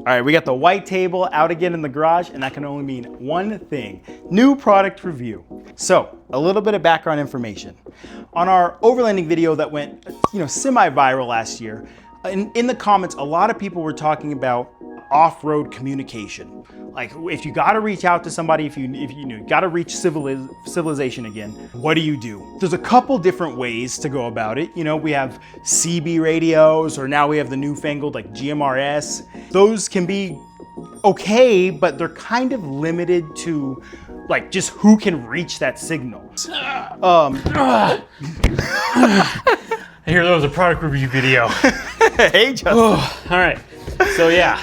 All right, we got the white table out again in the garage, and that can only mean one thing: new product review. So, a little bit of background information. On our overlanding video that went, semi-viral last year, in the comments, a lot of people were talking about off-road communication. Like, if you gotta reach out to somebody, if you gotta reach civilization again, what do? There's a couple different ways to go about it. We have CB radios, or now we have the newfangled like GMRS. Those can be okay, but they're kind of limited to like just who can reach that signal. I hear that was a product review video. Hey, Justin. All right, so yeah.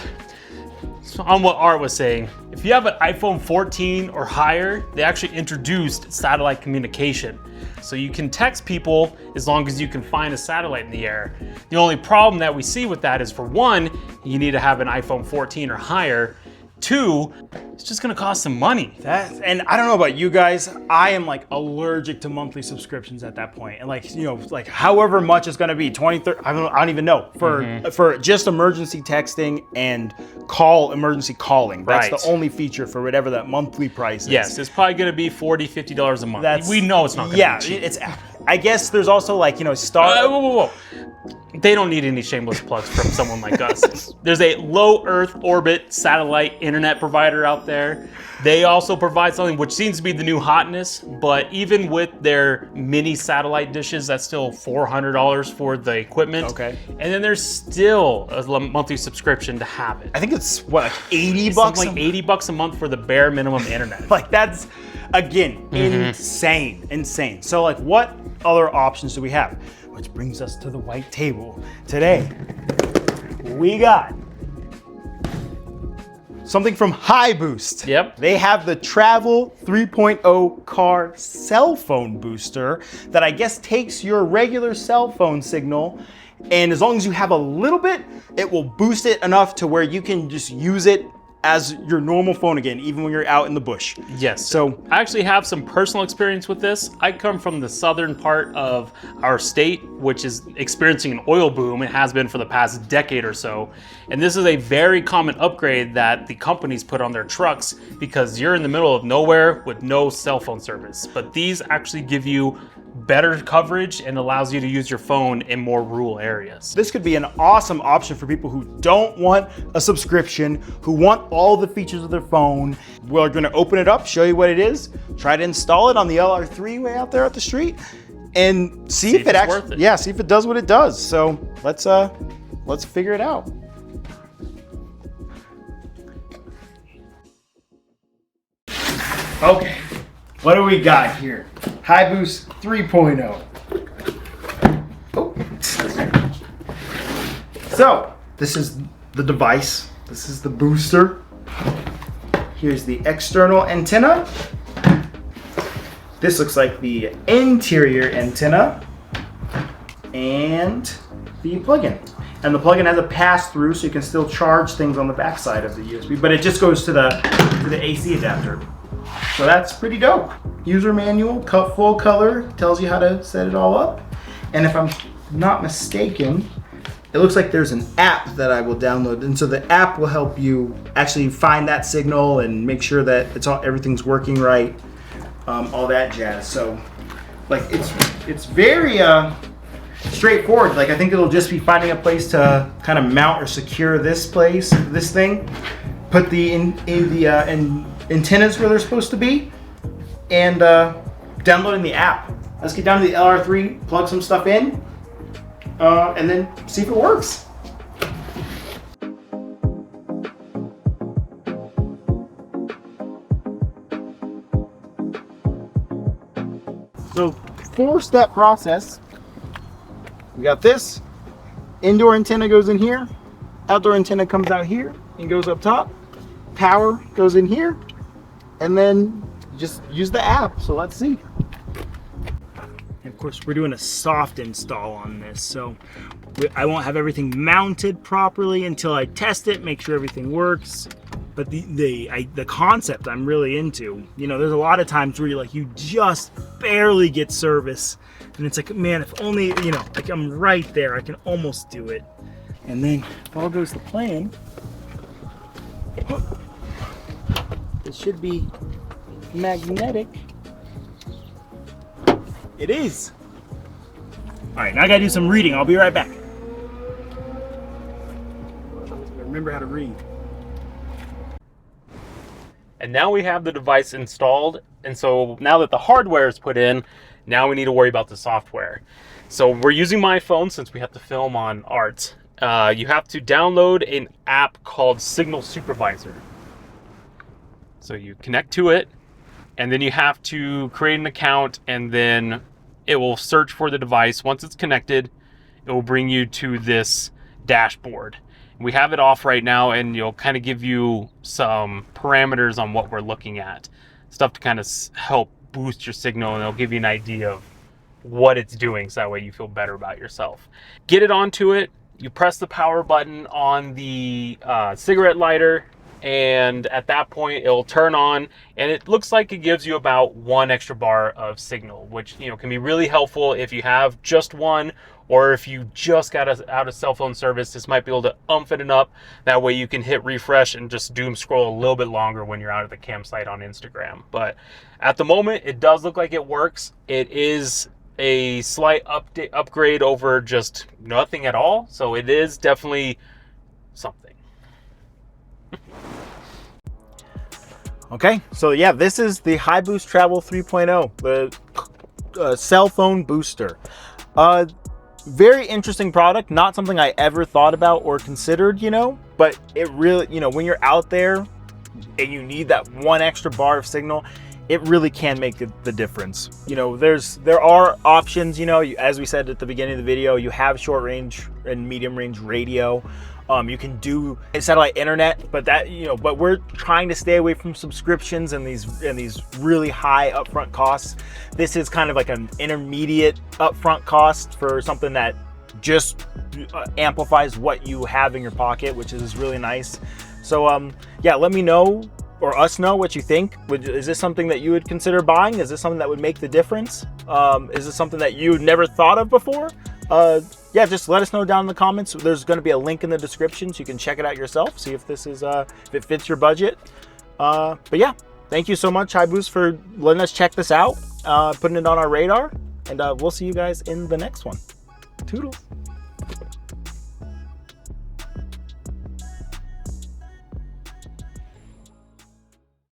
So on what Art was saying, if you have an iPhone 14 or higher, they actually introduced satellite communication. So you can text people as long as you can find a satellite in the air. The only problem that we see with that is, for one, you need to have an iPhone 14 or higher. Two, it's just gonna cost some money. And I don't know about you guys, I am like allergic to monthly subscriptions at that point. And like however much it's gonna be, 20, 30, I don't even know, for just emergency texting and emergency calling. That's right. The only feature for whatever that monthly price is. Yes, it's probably gonna be $40, $50 a month. We know it's not gonna be cheap. It's I guess there's also like, whoa. They don't need any shameless plugs from someone like us. There's a low Earth orbit satellite internet provider out there. They also provide something which seems to be the new hotness, but even with their mini satellite dishes, that's still $400 for the equipment. Okay. And then there's still a monthly subscription to have it. I think it's what, like 80 bucks? Like $80 a month for the bare minimum internet. Like that's, again, insane. So like, what other options do we have? Which brings us to the white table. Today, we got something from HiBoost. Yep. They have the Travel 3.0 car cell phone booster that I guess takes your regular cell phone signal, and as long as you have a little bit, it will boost it enough to where you can just use it as your normal phone again, even when you're out in the bush. Yes. So I actually have some personal experience with this. I come from the southern part of our state, which is experiencing an oil boom. It has been for the past decade or so. And this is a very common upgrade that the companies put on their trucks because you're in the middle of nowhere with no cell phone service. But these actually give you better coverage and allows you to use your phone in more rural areas. This could be an awesome option for people who don't want a subscription, who want all the features of their phone. We're gonna open it up, show you what it is, try to install it on the LR3 way out there at the street, and see if it actually, worth it. See if it does what it does. So let's figure it out. Okay, what do we got here? HiBoost 3.0. Oh. So, this is the device. This is the booster. Here's the external antenna. This looks like the interior antenna. And the plug-in. And the plug-in has a pass-through, so you can still charge things on the backside of the USB, but it just goes to the AC adapter. So that's pretty dope. User manual, full color, tells you how to set it all up. And if I'm not mistaken, it looks like there's an app that I will download. And so the app will help you actually find that signal and make sure that everything's working right, all that jazz. So like it's very straightforward. Like I think it'll just be finding a place to kind of mount or secure this thing, put the antennas where they're supposed to be, and downloading the app. Let's get down to the LR3, plug some stuff in, and then see if it works. So 4-step process. We got this. Indoor antenna goes in here. Outdoor antenna comes out here and goes up top. Power goes in here. And then just use the app. So let's see. And of course, we're doing a soft install on this. So I won't have everything mounted properly until I test it, make sure everything works. But the concept I'm really into. You know, there's a lot of times where you just barely get service. And it's like, man, if only, like I'm right there, I can almost do it. And then if all goes to plan, It should be magnetic. It is. All right, now I gotta do some reading. I'll be right back. Remember how to read. And now we have the device installed. And so now that the hardware is put in, now we need to worry about the software. So we're using my phone since we have to film on art. You have to download an app called Signal Supervisor. So you connect to it, and then you have to create an account, and then it will search for the device. Once it's connected, it will bring you to this dashboard. We have it off right now, and it'll kind of give you some parameters on what we're looking at. Stuff to kind of help boost your signal, and it'll give you an idea of what it's doing, so that way you feel better about yourself. Get it onto it. You press the power button on the cigarette lighter, and at that point it'll turn on, and it looks like it gives you about 1 extra bar of signal, which can be really helpful if you have just one, or if you just got out of cell phone service. This might be able to umph it up. That way you can hit refresh and just doom scroll a little bit longer when you're out at the campsite on Instagram. But at the moment, it does look like it works. It is a slight upgrade over just nothing at all, so it is definitely something. Okay, so yeah, this is the HiBoost Travel 3.0, the cell phone booster. Very interesting product, not something I ever thought about or considered, but it really, when you're out there and you need that 1 extra bar of signal, it really can make the difference. There are options, as we said at the beginning of the video, you have short range and medium range radio. You can do satellite internet, but but we're trying to stay away from subscriptions and these really high upfront costs. This is kind of like an intermediate upfront cost for something that just amplifies what you have in your pocket, which is really nice. So yeah, let me know, or us know, what you think. Is this something that you would consider buying? Is this something that would make the difference? Is this something that you never thought of before? Yeah, just let us know down in the comments. There's going to be a link in the description so you can check it out yourself, see if this is if it fits your budget. But yeah, thank you so much, HiBoost, for letting us check this out, putting it on our radar, and we'll see you guys in the next one. Toodles.